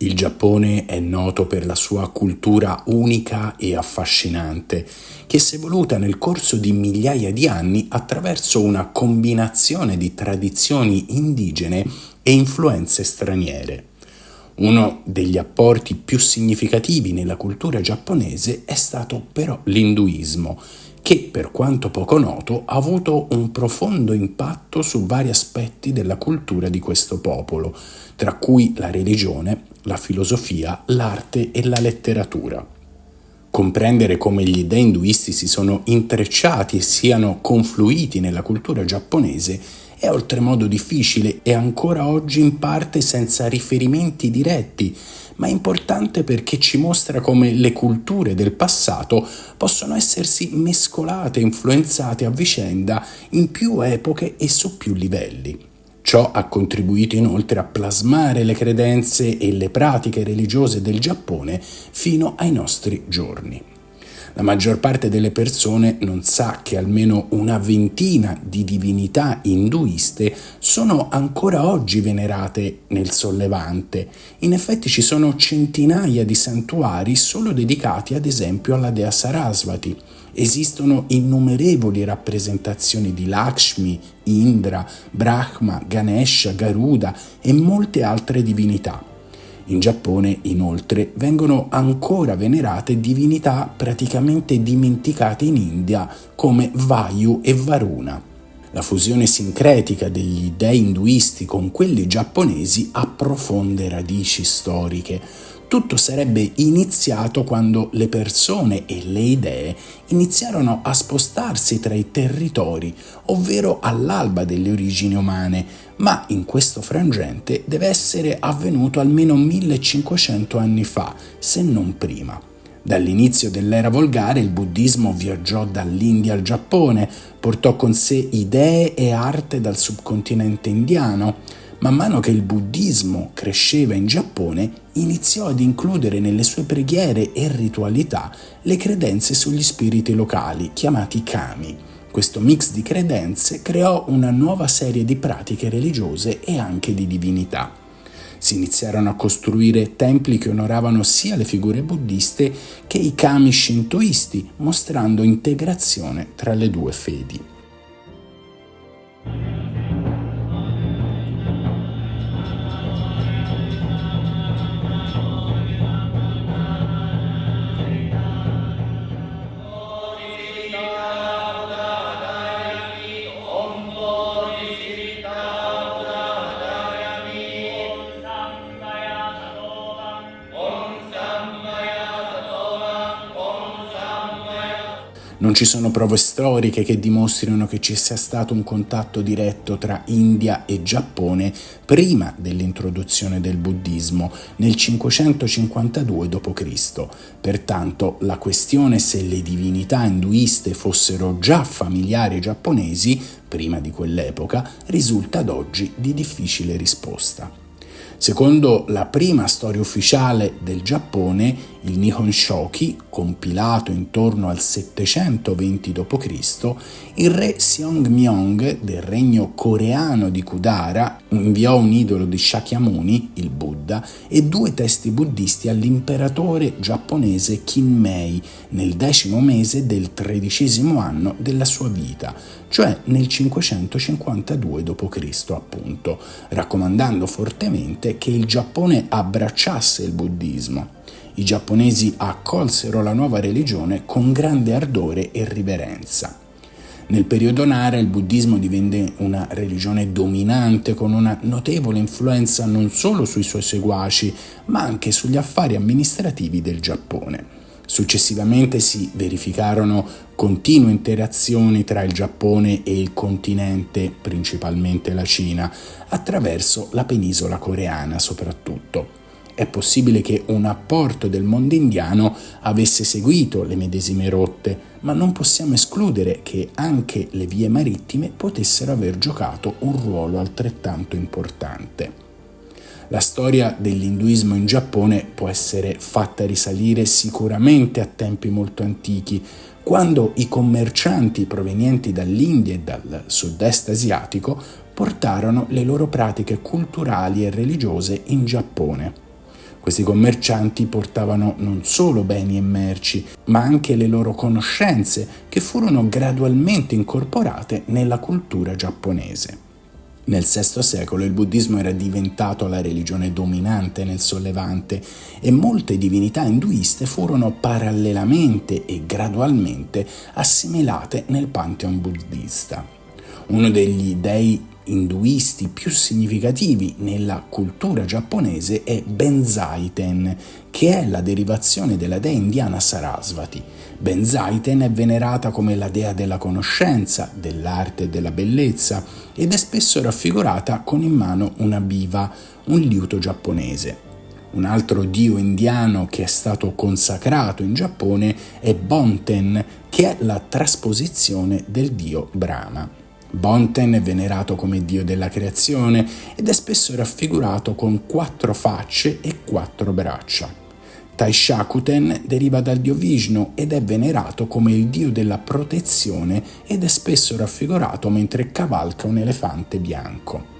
Il Giappone è noto per la sua cultura unica e affascinante, che si è evoluta nel corso di migliaia di anni attraverso una combinazione di tradizioni indigene e influenze straniere. Uno degli apporti più significativi nella cultura giapponese è stato però l'induismo, che per quanto poco noto ha avuto un profondo impatto su vari aspetti della cultura di questo popolo, tra cui la religione, la filosofia, l'arte e la letteratura. Comprendere come gli dei induisti si sono intrecciati e siano confluiti nella cultura giapponese è oltremodo difficile e ancora oggi in parte senza riferimenti diretti, ma è importante perché ci mostra come le culture del passato possono essersi mescolate e influenzate a vicenda in più epoche e su più livelli. Ciò ha contribuito inoltre a plasmare le credenze e le pratiche religiose del Giappone fino ai nostri giorni. La maggior parte delle persone non sa che almeno una ventina di divinità induiste sono ancora oggi venerate nel Sollevante. In effetti ci sono centinaia di santuari solo dedicati ad esempio alla dea Sarasvati. Esistono innumerevoli rappresentazioni di Lakshmi, Indra, Brahma, Ganesha, Garuda e molte altre divinità. In Giappone, inoltre, vengono ancora venerate divinità praticamente dimenticate in India come Vayu e Varuna. La fusione sincretica degli dei induisti con quelli giapponesi ha profonde radici storiche. Tutto sarebbe iniziato quando le persone e le idee iniziarono a spostarsi tra i territori, ovvero all'alba delle origini umane, ma in questo frangente deve essere avvenuto almeno 1500 anni fa, se non prima. Dall'inizio dell'era volgare il buddismo viaggiò dall'India al Giappone, portò con sé idee e arte dal subcontinente indiano. Man mano che il buddismo cresceva in Giappone, iniziò ad includere nelle sue preghiere e ritualità le credenze sugli spiriti locali, chiamati kami. Questo mix di credenze creò una nuova serie di pratiche religiose e anche di divinità. Si iniziarono a costruire templi che onoravano sia le figure buddiste che i kami shintoisti, mostrando integrazione tra le due fedi. Non ci sono prove storiche che dimostrino che ci sia stato un contatto diretto tra India e Giappone prima dell'introduzione del buddismo nel 552 d.C. Pertanto, la questione se le divinità induiste fossero già familiari ai giapponesi prima di quell'epoca risulta ad oggi di difficile risposta. Secondo la prima storia ufficiale del Giappone, il Nihon Shoki, compilato intorno al 720 d.C., il re Seongmyeong del regno coreano di Kudara inviò un idolo di Shakyamuni, il Buddha, e 2 testi buddisti all'imperatore giapponese Kinmei nel 10° mese del 13° anno della sua vita, cioè nel 552 d.C. appunto, raccomandando fortemente che il Giappone abbracciasse il buddismo. I giapponesi accolsero la nuova religione con grande ardore e riverenza. Nel periodo Nara il buddismo divenne una religione dominante con una notevole influenza non solo sui suoi seguaci, ma anche sugli affari amministrativi del Giappone. Successivamente si verificarono continue interazioni tra il Giappone e il continente, principalmente la Cina, attraverso la penisola coreana soprattutto. È possibile che un apporto del mondo indiano avesse seguito le medesime rotte, ma non possiamo escludere che anche le vie marittime potessero aver giocato un ruolo altrettanto importante. La storia dell'induismo in Giappone può essere fatta risalire sicuramente a tempi molto antichi, quando i commercianti provenienti dall'India e dal sud-est asiatico portarono le loro pratiche culturali e religiose in Giappone. Questi commercianti portavano non solo beni e merci, ma anche le loro conoscenze, che furono gradualmente incorporate nella cultura giapponese. Nel VI secolo il buddismo era diventato la religione dominante nel Sollevante e molte divinità induiste furono parallelamente e gradualmente assimilate nel pantheon buddista. Uno degli dei induisti più significativi nella cultura giapponese è Benzaiten, che è la derivazione della dea indiana Sarasvati. Benzaiten è venerata come la dea della conoscenza, dell'arte e della bellezza ed è spesso raffigurata con in mano una biva, un liuto giapponese. Un altro dio indiano che è stato consacrato in Giappone è Bonten, che è la trasposizione del dio Brahma. Bonten è venerato come dio della creazione ed è spesso raffigurato con 4 facce e 4 braccia. Taishakuten deriva dal dio Vishnu ed è venerato come il dio della protezione ed è spesso raffigurato mentre cavalca un elefante bianco.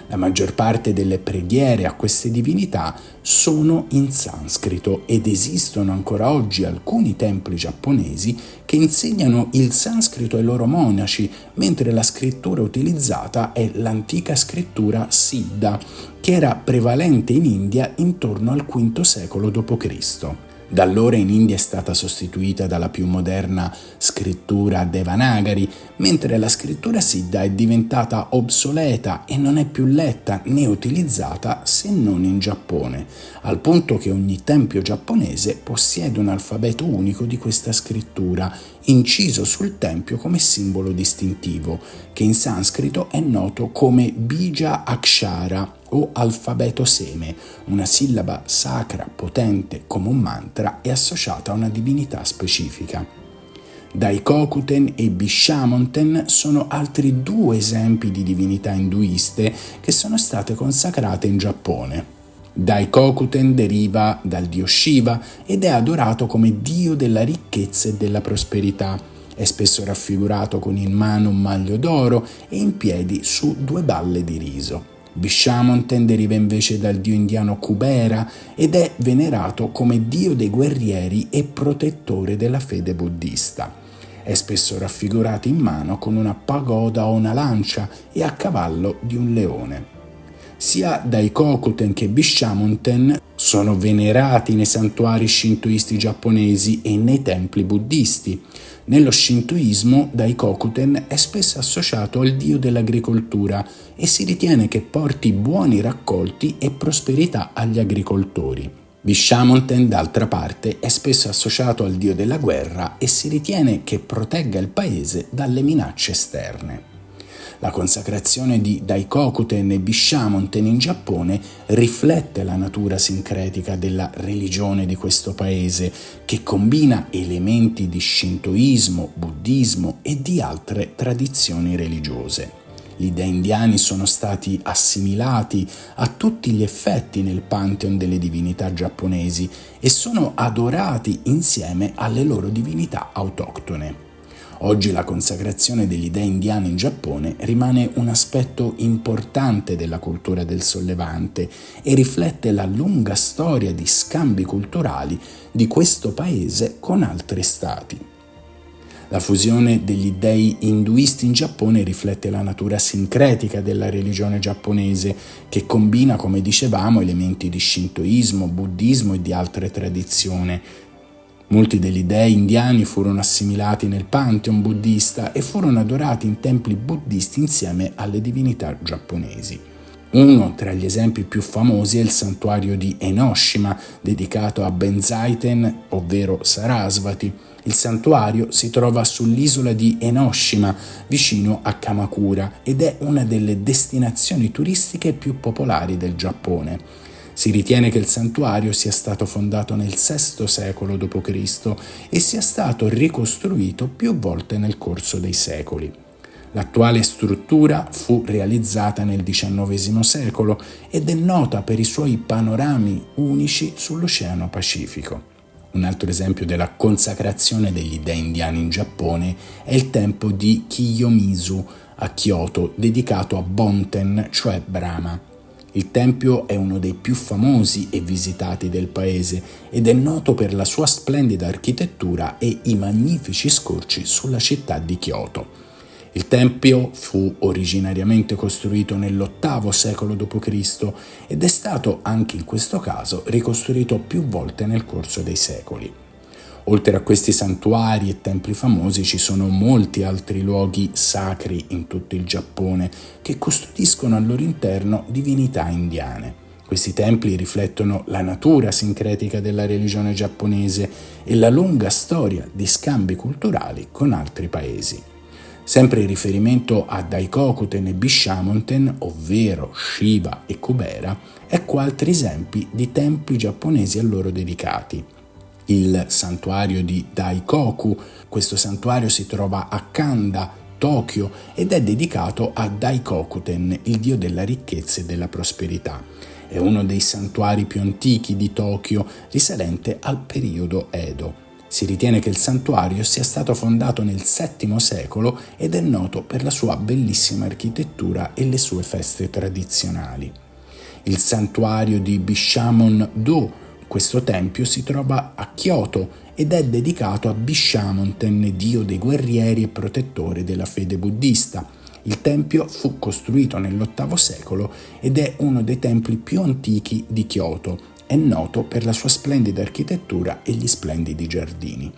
La maggior parte delle preghiere a queste divinità sono in sanscrito ed esistono ancora oggi alcuni templi giapponesi che insegnano il sanscrito ai loro monaci, mentre la scrittura utilizzata è l'antica scrittura Siddha, che era prevalente in India intorno al V secolo d.C. Da allora in India è stata sostituita dalla più moderna scrittura Devanagari, mentre la scrittura Siddha è diventata obsoleta e non è più letta né utilizzata se non in Giappone, al punto che ogni tempio giapponese possiede un alfabeto unico di questa scrittura, inciso sul tempio come simbolo distintivo, che in sanscrito è noto come Bija Akshara o alfabeto seme, una sillaba sacra potente come un mantra e associata a una divinità specifica. Daikokuten e Bishamonten sono altri 2 esempi di divinità induiste che sono state consacrate in Giappone. Daikokuten deriva dal dio Shiva ed è adorato come dio della ricchezza e della prosperità. È spesso raffigurato con in mano un maglio d'oro e in piedi su 2 balle di riso. Bishamonten deriva invece dal dio indiano Kubera ed è venerato come dio dei guerrieri e protettore della fede buddista. È spesso raffigurato in mano con una pagoda o una lancia e a cavallo di un leone. Sia Daikokuten che Bishamonten sono venerati nei santuari shintoisti giapponesi e nei templi buddisti. Nello shintoismo Daikokuten è spesso associato al dio dell'agricoltura e si ritiene che porti buoni raccolti e prosperità agli agricoltori. Bishamonten, d'altra parte, è spesso associato al dio della guerra e si ritiene che protegga il paese dalle minacce esterne. La consacrazione di Daikokuten e Bishamonten in Giappone riflette la natura sincretica della religione di questo paese, che combina elementi di shintoismo, buddismo e di altre tradizioni religiose. Gli dei indiani sono stati assimilati a tutti gli effetti nel pantheon delle divinità giapponesi e sono adorati insieme alle loro divinità autoctone. Oggi la consacrazione degli dei indiani in Giappone rimane un aspetto importante della cultura del Sollevante e riflette la lunga storia di scambi culturali di questo paese con altri stati. La fusione degli dei induisti in Giappone riflette la natura sincretica della religione giapponese, che combina, come dicevamo, elementi di shintoismo, buddismo e di altre tradizioni. Molti degli dei indiani furono assimilati nel pantheon buddista e furono adorati in templi buddisti insieme alle divinità giapponesi. Uno tra gli esempi più famosi è il santuario di Enoshima, dedicato a Benzaiten, ovvero Sarasvati. Il santuario si trova sull'isola di Enoshima, vicino a Kamakura, ed è una delle destinazioni turistiche più popolari del Giappone. Si ritiene che il santuario sia stato fondato nel VI secolo d.C. e sia stato ricostruito più volte nel corso dei secoli. L'attuale struttura fu realizzata nel XIX secolo ed è nota per i suoi panorami unici sull'Oceano Pacifico. Un altro esempio della consacrazione degli dei indiani in Giappone è il tempio di Kiyomizu a Kyoto, dedicato a Bonten, cioè Brahma. Il tempio è uno dei più famosi e visitati del paese ed è noto per la sua splendida architettura e i magnifici scorci sulla città di Kyoto. Il tempio fu originariamente costruito nell'VIII secolo d.C. ed è stato, anche in questo caso, ricostruito più volte nel corso dei secoli. Oltre a questi santuari e templi famosi ci sono molti altri luoghi sacri in tutto il Giappone che custodiscono al loro interno divinità indiane. Questi templi riflettono la natura sincretica della religione giapponese e la lunga storia di scambi culturali con altri paesi. Sempre in riferimento a Daikokuten e Bishamonten, ovvero Shiva e Kubera, ecco altri esempi di templi giapponesi a loro dedicati. Il santuario di Daikoku, questo santuario si trova a Kanda, Tokyo, ed è dedicato a Daikokuten, il dio della ricchezza e della prosperità. È uno dei santuari più antichi di Tokyo, risalente al periodo Edo. Si ritiene che il santuario sia stato fondato nel VII secolo ed è noto per la sua bellissima architettura e le sue feste tradizionali. Il santuario di Bishamon-do, questo tempio si trova a Kyoto ed è dedicato a Bishamonten, dio dei guerrieri e protettore della fede buddista. Il tempio fu costruito nell'VIII secolo ed è uno dei templi più antichi di Kyoto. È noto per la sua splendida architettura e gli splendidi giardini.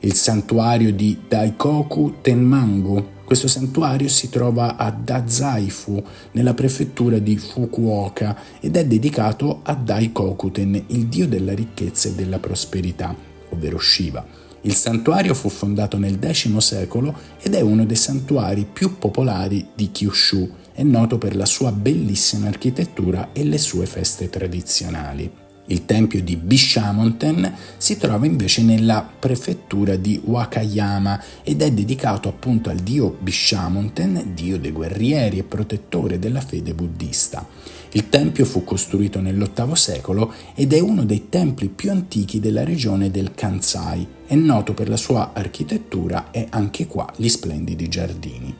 Il santuario di Daikoku Tenmangu. Questo santuario si trova a Dazaifu, nella prefettura di Fukuoka, ed è dedicato a Daikokuten, il dio della ricchezza e della prosperità, ovvero Shiva. Il santuario fu fondato nel X secolo ed è uno dei santuari più popolari di Kyushu. È noto per la sua bellissima architettura e le sue feste tradizionali. Il tempio di Bishamonten si trova invece nella prefettura di Wakayama ed è dedicato appunto al dio Bishamonten, dio dei guerrieri e protettore della fede buddista. Il tempio fu costruito nell'VIII secolo ed è uno dei templi più antichi della regione del Kansai. È noto per la sua architettura e anche qua gli splendidi giardini.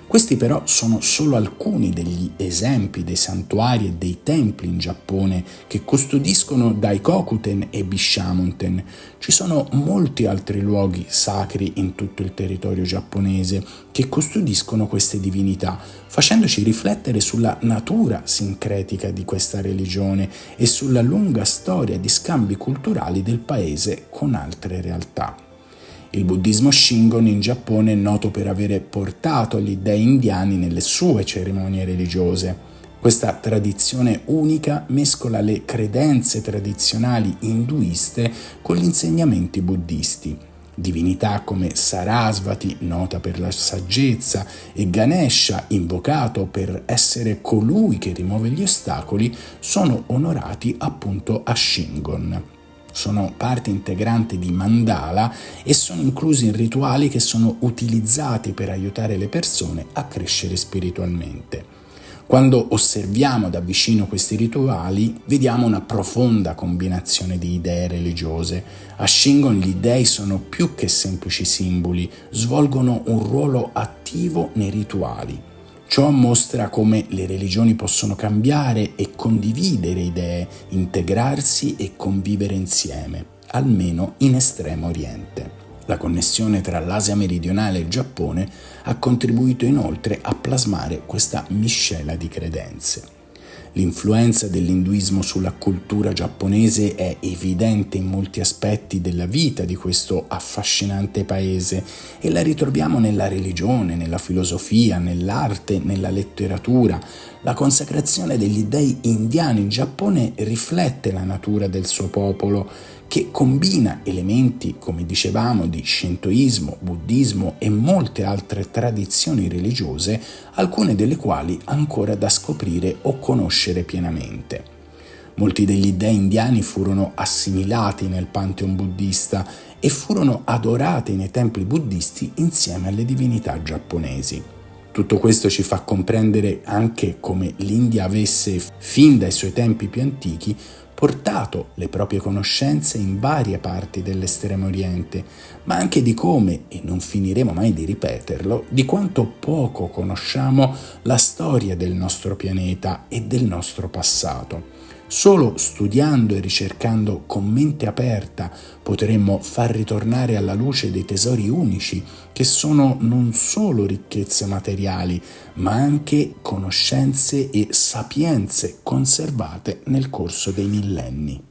Questi però sono solo alcuni degli esempi dei santuari e dei templi in Giappone che custodiscono Daikokuten e Bishamonten. Ci sono molti altri luoghi sacri in tutto il territorio giapponese che custodiscono queste divinità, facendoci riflettere sulla natura sincretica di questa religione e sulla lunga storia di scambi culturali del paese con altre realtà. Il buddismo Shingon in Giappone è noto per avere portato gli dei indiani nelle sue cerimonie religiose. Questa tradizione unica mescola le credenze tradizionali induiste con gli insegnamenti buddisti. Divinità come Sarasvati, nota per la saggezza, e Ganesha, invocato per essere colui che rimuove gli ostacoli, sono onorati appunto a Shingon. Sono parte integrante di mandala e sono inclusi in rituali che sono utilizzati per aiutare le persone a crescere spiritualmente. Quando osserviamo da vicino questi rituali, vediamo una profonda combinazione di idee religiose. A Shingon gli dei sono più che semplici simboli, svolgono un ruolo attivo nei rituali. Ciò mostra come le religioni possono cambiare e condividere idee, integrarsi e convivere insieme, almeno in Estremo Oriente. La connessione tra l'Asia meridionale e il Giappone ha contribuito inoltre a plasmare questa miscela di credenze. L'influenza dell'induismo sulla cultura giapponese è evidente in molti aspetti della vita di questo affascinante paese e la ritroviamo nella religione, nella filosofia, nell'arte, nella letteratura. La consacrazione degli dei indiani in Giappone riflette la natura del suo popolo, che combina elementi, come dicevamo, di shintoismo, buddismo e molte altre tradizioni religiose, alcune delle quali ancora da scoprire o conoscere pienamente. Molti degli dei indiani furono assimilati nel pantheon buddista e furono adorati nei templi buddisti insieme alle divinità giapponesi. Tutto questo ci fa comprendere anche come l'India avesse, fin dai suoi tempi più antichi, portato le proprie conoscenze in varie parti dell'Estremo Oriente, ma anche di come, e non finiremo mai di ripeterlo, di quanto poco conosciamo la storia del nostro pianeta e del nostro passato. Solo studiando e ricercando con mente aperta potremmo far ritornare alla luce dei tesori unici che sono non solo ricchezze materiali, ma anche conoscenze e sapienze conservate nel corso dei millenni.